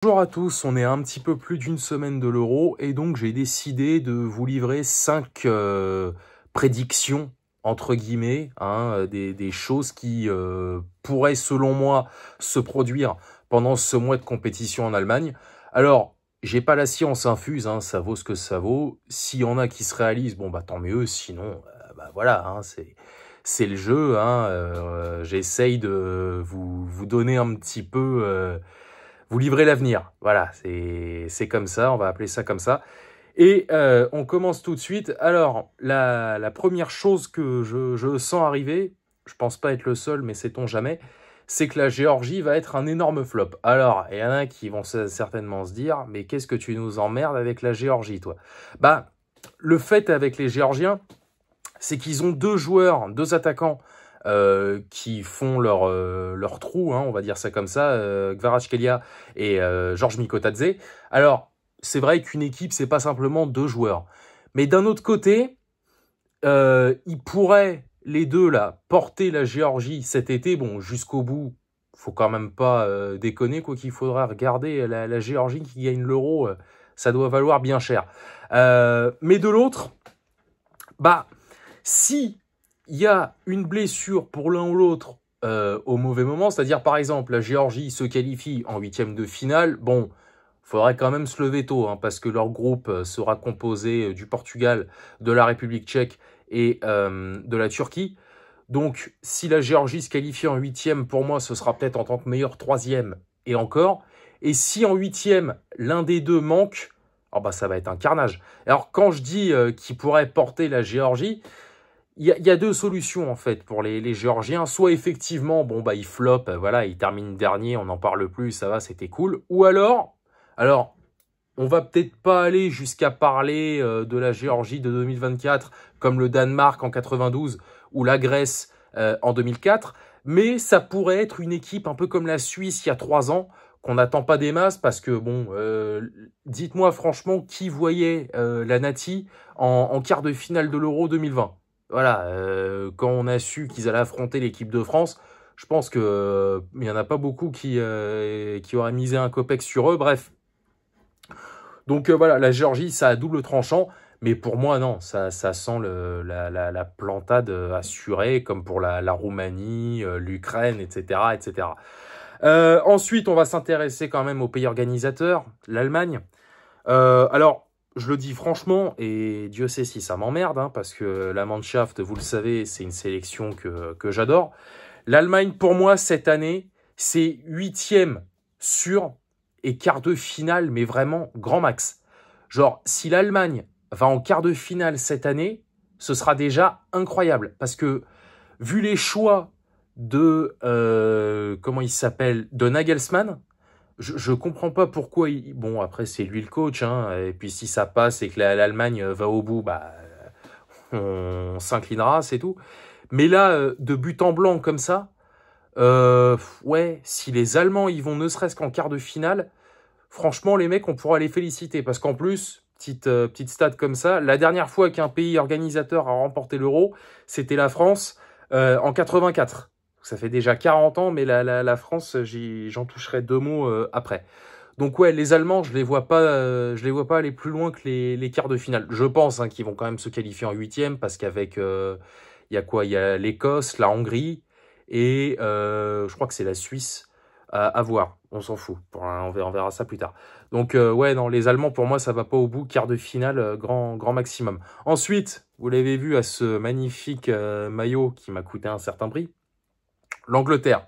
Bonjour à tous, on est à un petit peu plus d'une semaine de l'Euro et donc j'ai décidé de vous livrer 5 prédictions, entre guillemets, des choses qui pourraient selon moi se produire pendant ce mois de compétition en Allemagne. Alors, j'ai pas la science infuse, ça vaut ce que ça vaut. S'il y en a qui se réalisent, bon bah tant mieux, sinon voilà, c'est le jeu. J'essaye de vous donner un petit peu... vous livrez l'avenir, voilà, c'est comme ça, on va appeler ça comme ça. Et on commence tout de suite. Alors, la première chose que je sens arriver, je pense pas être le seul, mais sait-on jamais, c'est que la Géorgie va être un énorme flop. Alors, il y en a qui vont certainement se dire, mais qu'est-ce que tu nous emmerdes avec la Géorgie, toi? Bah, le fait avec les Géorgiens, c'est qu'ils ont deux attaquants qui font leur trou, on va dire ça comme ça, Kvaratskhelia et Georges Mikotadze. Alors, c'est vrai qu'une équipe, c'est pas simplement deux joueurs. Mais d'un autre côté, ils pourraient, les deux, là, porter la Géorgie cet été, bon, jusqu'au bout. Faut quand même pas déconner, quoi qu'il faudra regarder la Géorgie qui gagne l'Euro, ça doit valoir bien cher. Mais de l'autre, bah, si il y a une blessure pour l'un ou l'autre au mauvais moment, c'est-à-dire par exemple la Géorgie se qualifie en huitième de finale, bon, faudrait quand même se lever tôt, parce que leur groupe sera composé du Portugal, de la République tchèque et de la Turquie. Donc si la Géorgie se qualifie en huitième, pour moi ce sera peut-être en tant que meilleur troisième et encore. Et si en huitième, l'un des deux manque, oh bah ça va être un carnage. Alors quand je dis qu'il pourrait porter la Géorgie, il y a deux solutions en fait pour les Géorgiens. Soit effectivement, bon bah ils flopent, voilà, ils terminent dernier, on n'en parle plus, ça va, c'était cool. Ou alors, on va peut-être pas aller jusqu'à parler de la Géorgie de 2024 comme le Danemark en 92 ou la Grèce en 2004, mais ça pourrait être une équipe un peu comme la Suisse il y a 3 ans, qu'on n'attend pas des masses parce que, bon, dites-moi franchement qui voyait la Nati en quart de finale de l'Euro 2020. Voilà, quand on a su qu'ils allaient affronter l'équipe de France, je pense que il y en a pas beaucoup qui auraient misé un copec sur eux. Bref, donc voilà, la Géorgie, ça a double tranchant, mais pour moi, non, ça sent la plantade assurée, comme pour la Roumanie, l'Ukraine, etc., etc. Ensuite, on va s'intéresser quand même aux pays organisateurs, l'Allemagne. Alors, je le dis franchement, et Dieu sait si ça m'emmerde, parce que la Mannschaft, vous le savez, c'est une sélection que j'adore. L'Allemagne, pour moi, cette année, c'est huitième sûr et quart de finale, mais vraiment grand max. Genre, si l'Allemagne va en quart de finale cette année, ce sera déjà incroyable. Parce que, vu les choix de, comment il s'appelle, de Nagelsmann, je comprends pas pourquoi bon, après c'est lui le coach, et puis si ça passe et que l'Allemagne va au bout, bah on s'inclinera, c'est tout. Mais là, de but en blanc comme ça, ouais, si les Allemands ils vont ne serait-ce qu'en quart de finale, franchement les mecs on pourra les féliciter parce qu'en plus, petite stat comme ça, la dernière fois qu'un pays organisateur a remporté l'Euro, c'était la France en 84. Ça fait déjà 40 ans, mais la France, j'en toucherai deux mots après. Donc ouais, les Allemands, je les vois pas aller plus loin que les quarts de finale. Je pense qu'ils vont quand même se qualifier en huitième parce qu'avec il y a quoi? Il y a l'Écosse, la Hongrie et je crois que c'est la Suisse à voir. On s'en fout. On verra ça plus tard. Donc ouais, non, les Allemands pour moi ça va pas au bout. Quart de finale, grand maximum. Ensuite, vous l'avez vu à ce magnifique maillot qui m'a coûté un certain prix. L'Angleterre.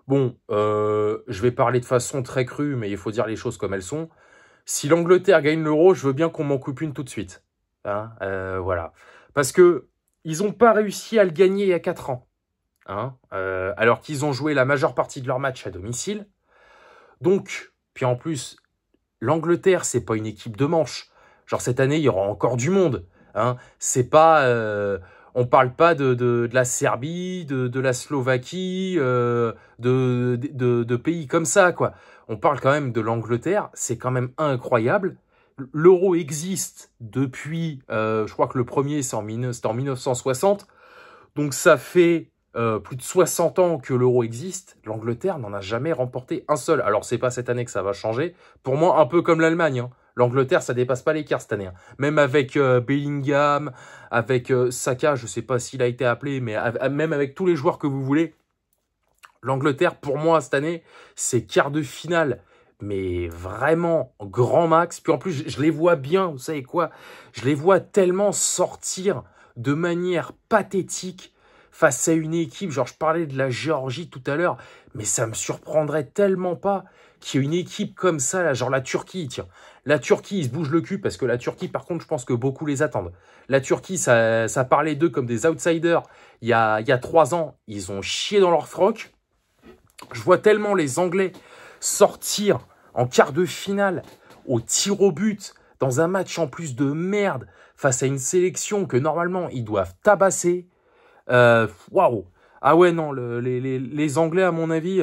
Bon, je vais parler de façon très crue, mais il faut dire les choses comme elles sont. Si l'Angleterre gagne l'Euro, je veux bien qu'on m'en coupe une tout de suite. Voilà. Parce que ils n'ont pas réussi à le gagner il y a 4 ans. Alors qu'ils ont joué la majeure partie de leur match à domicile. Donc, puis en plus, l'Angleterre, c'est pas une équipe de manche. Genre cette année, il y aura encore du monde. C'est pas... on parle pas de la Serbie, de la Slovaquie, de pays comme ça, quoi. On parle quand même de l'Angleterre, c'est quand même incroyable. L'euro existe depuis, je crois que le premier, c'était en 1960. Donc ça fait plus de 60 ans que l'euro existe, l'Angleterre n'en a jamais remporté un seul. Alors, c'est pas cette année que ça va changer. Pour moi, un peu comme l'Allemagne, hein. L'Angleterre, ça dépasse pas l'écart cette année, hein. Même avec Bellingham, avec Saka, je sais pas s'il a été appelé, mais même avec tous les joueurs que vous voulez, l'Angleterre, pour moi, cette année, c'est quart de finale. Mais vraiment, grand max. Puis en plus, je les vois bien, vous savez quoi? Je les vois tellement sortir de manière pathétique face à une équipe. Genre, je parlais de la Géorgie tout à l'heure, mais ça me surprendrait tellement pas qu'il y ait une équipe comme ça, là, genre la Turquie, tiens. La Turquie, ils se bougent le cul parce que la Turquie, par contre, je pense que beaucoup les attendent. La Turquie, ça parlait d'eux comme des outsiders. Il y a 3 ans, ils ont chié dans leur froc. Je vois tellement les Anglais sortir en quart de finale au tir au but dans un match en plus de merde face à une sélection que normalement ils doivent tabasser. Waouh! Ah ouais, non, les Anglais, à mon avis,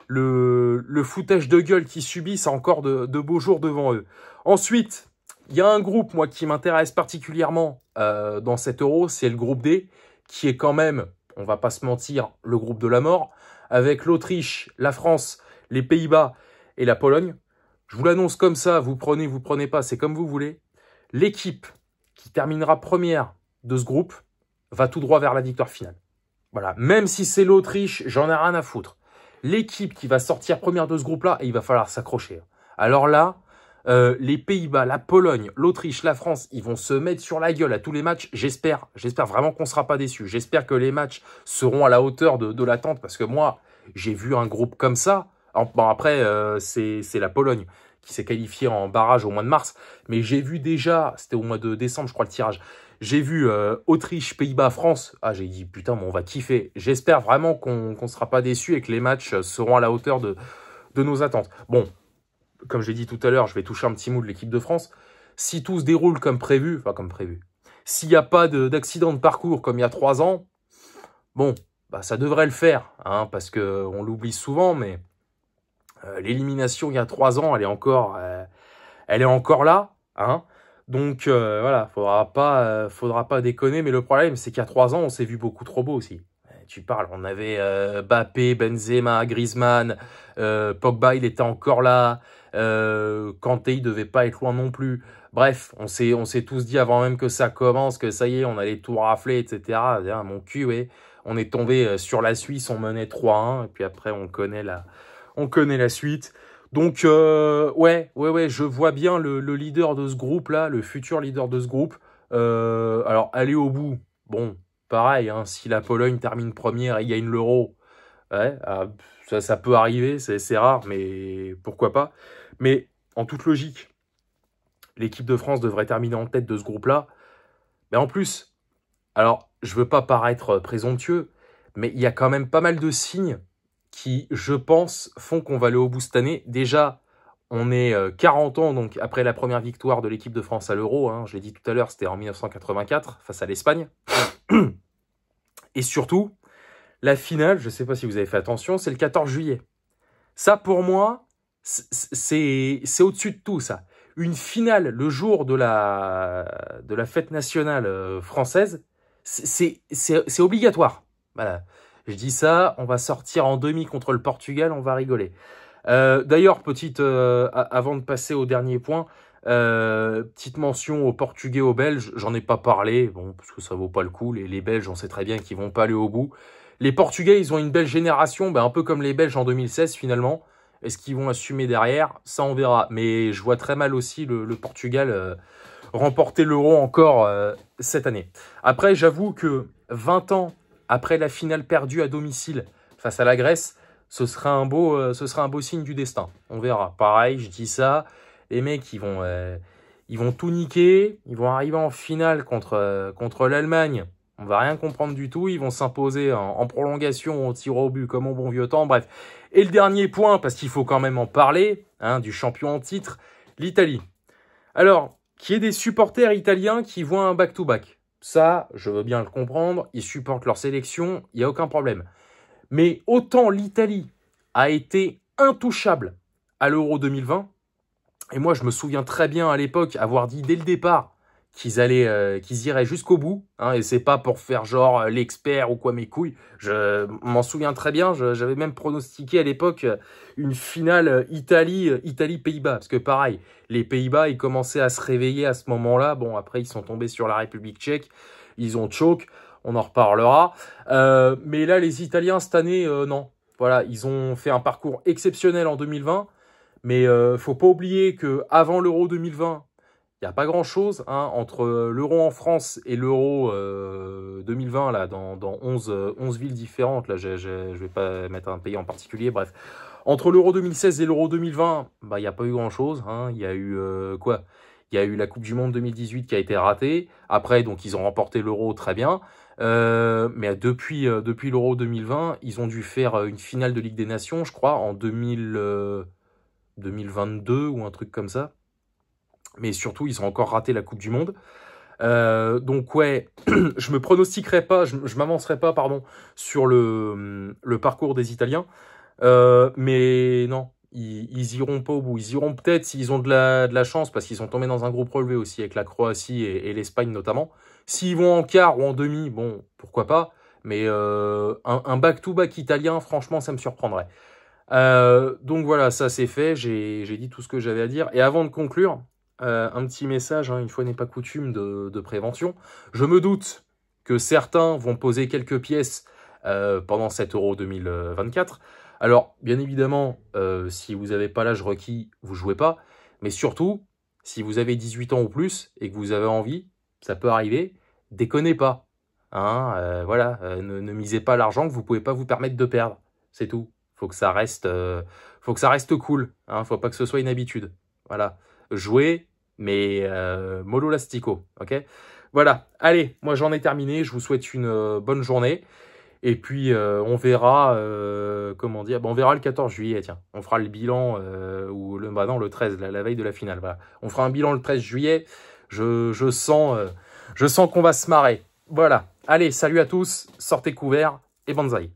le foutage de gueule qu'ils subissent a encore de beaux jours devant eux. Ensuite, il y a un groupe, moi, qui m'intéresse particulièrement dans cet Euro, c'est le groupe D, qui est quand même, on va pas se mentir, le groupe de la mort, avec l'Autriche, la France, les Pays-Bas et la Pologne. Je vous l'annonce comme ça, vous prenez pas, c'est comme vous voulez. L'équipe qui terminera première de ce groupe va tout droit vers la victoire finale. Voilà, même si c'est l'Autriche, j'en ai rien à foutre. L'équipe qui va sortir première de ce groupe-là, il va falloir s'accrocher. Alors là, les Pays-Bas, la Pologne, l'Autriche, la France, ils vont se mettre sur la gueule à tous les matchs. J'espère vraiment qu'on ne sera pas déçus. J'espère que les matchs seront à la hauteur de l'attente, parce que moi, j'ai vu un groupe comme ça. Bon, après, c'est la Pologne qui s'est qualifiée en barrage au mois de mars. Mais j'ai vu déjà, c'était au mois de décembre, je crois, le tirage. J'ai vu Autriche, Pays-Bas, France. Ah, j'ai dit, putain, mais on va kiffer. J'espère vraiment qu'on ne sera pas déçus et que les matchs seront à la hauteur de nos attentes. Bon, comme j'ai dit tout à l'heure, je vais toucher un petit mot de l'équipe de France. Si tout se déroule comme prévu, s'il n'y a pas d'accident de parcours comme il y a 3 ans, bon, bah, ça devrait le faire, hein, parce qu'on l'oublie souvent, mais l'élimination il y a 3 ans, elle est encore là, hein. Donc voilà, faudra pas déconner, mais le problème, c'est qu'il y a 3 ans, on s'est vu beaucoup trop beau aussi. Tu parles, on avait Mbappé, Benzema, Griezmann, Pogba, il était encore là, Kanté, il devait pas être loin non plus. Bref, on s'est tous dit avant même que ça commence, que ça y est, on allait tout rafler, etc. Mon cul, ouais. On est tombé sur la Suisse, on menait 3-1, et puis après, on connaît la suite. Donc, ouais, je vois bien le leader de ce groupe-là, le futur leader de ce groupe. Alors, aller au bout, bon, pareil, hein, si la Pologne termine première et gagne l'Euro, ouais, ça peut arriver, c'est rare, mais pourquoi pas. Mais en toute logique, l'équipe de France devrait terminer en tête de ce groupe-là. Mais en plus, alors, je veux pas paraître présomptueux, mais il y a quand même pas mal de signes qui, je pense, font qu'on va aller au bout cette année. Déjà, on est 40 ans, donc après la première victoire de l'équipe de France à l'Euro, hein, je l'ai dit tout à l'heure, c'était en 1984, face à l'Espagne. Et surtout, la finale, je ne sais pas si vous avez fait attention, c'est le 14 juillet. Ça, pour moi, c'est au-dessus de tout, ça. Une finale le jour de la fête nationale française, c'est obligatoire. Voilà. Je dis ça, on va sortir en demi contre le Portugal, on va rigoler. D'ailleurs, avant de passer au dernier point, petite mention aux Portugais, aux Belges, j'en ai pas parlé, bon, parce que ça vaut pas le coup, les Belges, on sait très bien qu'ils vont pas aller au bout. Les Portugais, ils ont une belle génération, un peu comme les Belges en 2016 finalement. Est-ce qu'ils vont assumer derrière? Ça, on verra. Mais je vois très mal aussi le Portugal remporter l'Euro encore cette année. Après, j'avoue que 20 ans après la finale perdue à domicile face à la Grèce, ce sera un beau signe du destin. On verra. Pareil, je dis ça. Les mecs, ils vont tout niquer. Ils vont arriver en finale contre l'Allemagne. On va rien comprendre du tout. Ils vont s'imposer en prolongation, au tir au but, comme au bon vieux temps. Bref. Et le dernier point, parce qu'il faut quand même en parler, hein, du champion en titre, l'Italie. Alors, qu'il y ait des supporters italiens qui voient un back-to-back. Ça, je veux bien le comprendre. Ils supportent leur sélection. Il n'y a aucun problème. Mais autant l'Italie a été intouchable à l'Euro 2020, et moi je me souviens très bien à l'époque avoir dit dès le départ qu'ils iraient jusqu'au bout, hein, et c'est pas pour faire genre l'expert ou quoi mes couilles. Je m'en souviens très bien, j'avais même pronostiqué à l'époque une finale Italie-Pays-Bas, parce que pareil, les Pays-Bas, ils commençaient à se réveiller à ce moment-là. Bon, après, ils sont tombés sur la République tchèque, ils ont choke, on en reparlera. Mais là, les Italiens, cette année, non. Voilà, ils ont fait un parcours exceptionnel en 2020, mais faut pas oublier que avant l'Euro 2020, il n'y a pas grand-chose, hein, entre l'Euro en France et l'Euro 2020, là, dans 11 villes différentes. Là, je vais pas mettre un pays en particulier, bref. Entre l'Euro 2016 et l'Euro 2020, bah, il n'y a pas eu grand-chose. Hein. Il y a eu quoi? Il y a eu la Coupe du Monde 2018 qui a été ratée. Après, donc, ils ont remporté l'Euro, très bien. Mais depuis l'Euro 2020, ils ont dû faire une finale de Ligue des Nations, je crois, en 2022 ou un truc comme ça. Mais surtout, ils ont encore raté la Coupe du Monde. Donc ouais, je me pronostiquerai pas, je m'avancerai pas, pardon, sur le parcours des Italiens. Mais non, ils iront pas au bout. Ils iront peut-être s'ils ont de la chance, parce qu'ils sont tombés dans un groupe relevé aussi avec la Croatie et l'Espagne notamment. S'ils vont en quart ou en demi, bon, pourquoi pas. Mais un back-to-back italien, franchement, ça me surprendrait. Donc voilà, ça c'est fait, j'ai dit tout ce que j'avais à dire. Et avant de conclure, un petit message, hein, une fois n'est pas coutume, de prévention. Je me doute que certains vont poser quelques pièces pendant cet Euro 2024. Alors, bien évidemment, si vous n'avez pas l'âge requis, vous jouez pas. Mais surtout, si vous avez 18 ans ou plus et que vous avez envie, ça peut arriver, déconnez pas. Hein, voilà, ne misez pas l'argent que vous pouvez pas vous permettre de perdre. C'est tout. Faut que ça reste cool. Hein, faut pas que ce soit une habitude. Voilà. Jouez, mais mollo lastico, ok? Voilà, allez, moi j'en ai terminé, je vous souhaite une bonne journée, et puis on verra, comment dire, on verra le 14 juillet, tiens, on fera le bilan, ou le 13, la veille de la finale, voilà. On fera un bilan le 13 juillet, je sens qu'on va se marrer. Voilà, allez, salut à tous, sortez couverts, et banzai.